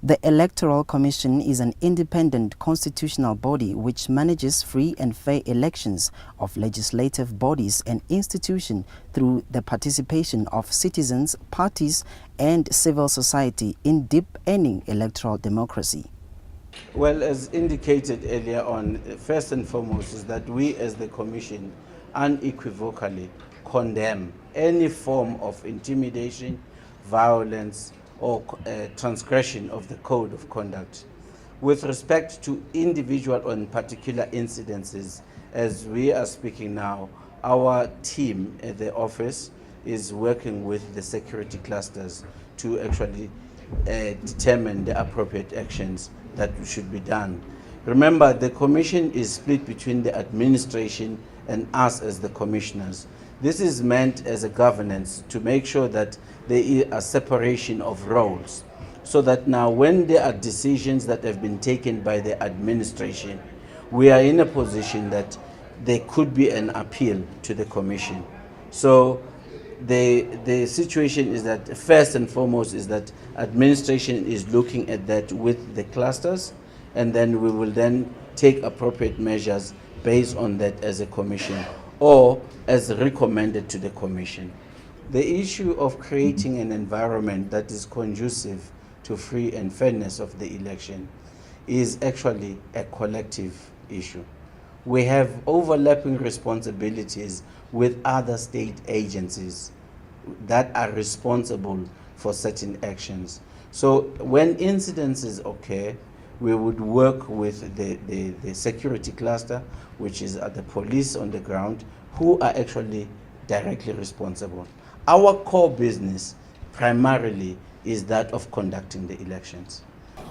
The Electoral Commission is an independent constitutional body which manages free and fair elections of legislative bodies and institutions through the participation of citizens, parties and civil society in deepening electoral democracy. Well, as indicated earlier on, first and foremost is that we as the Commission unequivocally condemn any form of intimidation, violence, or transgression of the code of conduct. With respect to individual and particular incidences, as we are speaking now, our team at the office is working with the security clusters to actually determine the appropriate actions that should be done. Remember, the Commission is split between the administration and us as the commissioners. This is meant as a governance to make sure that there is a separation of roles, so that now when there are decisions that have been taken by the administration, we are in a position that there could be an appeal to the Commission. So the situation is that first and foremost is that administration is looking at that with the clusters, and then we will then take appropriate measures based on that as a Commission or as recommended to the Commission. The issue of creating an environment that is conducive to free and fairness of the election is actually a collective issue. We have overlapping responsibilities with other state agencies that are responsible for certain actions. So when incidences occur, we would work with the security cluster, which is at the police on the ground, who are actually directly responsible. Our core business primarily is that of conducting the elections.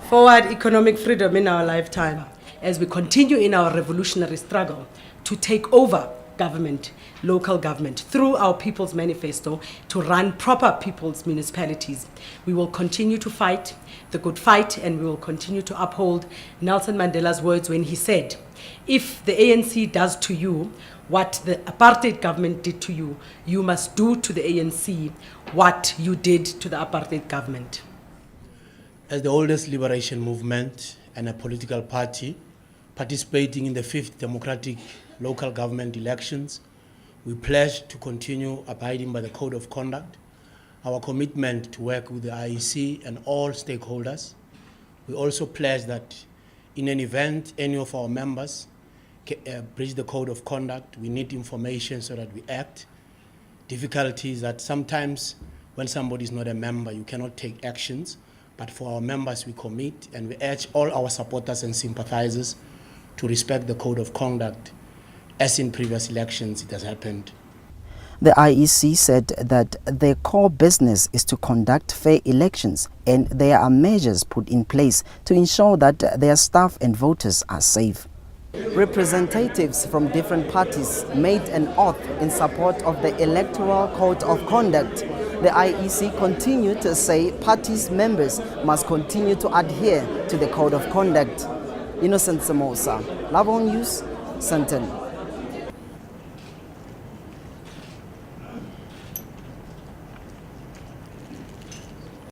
Forward economic freedom in our lifetime as we continue in our revolutionary struggle to take over government, local government, through our People's Manifesto to run proper people's municipalities. We will continue to fight the good fight, and we will continue to uphold Nelson Mandela's words when he said, if the ANC does to you what the apartheid government did to you, you must do to the ANC what you did to the apartheid government. As the oldest liberation movement and a political party participating in the 5th democratic local government elections, we pledge to continue abiding by the code of conduct, our commitment to work with the IEC and all stakeholders. We also pledge that in an event any of our members breach the code of conduct, we need information so that we act. Difficulties that sometimes when somebody is not a member, you cannot take actions, but for our members we commit, and we urge all our supporters and sympathizers to respect the code of conduct. As in previous elections, it has happened. The IEC said that their core business is to conduct fair elections, and there are measures put in place to ensure that their staff and voters are safe. Representatives from different parties made an oath in support of the Electoral Code of Conduct. The IEC continued to say parties members must continue to adhere to the Code of Conduct. Innocent Samosa, Loveworld News, SANDTON.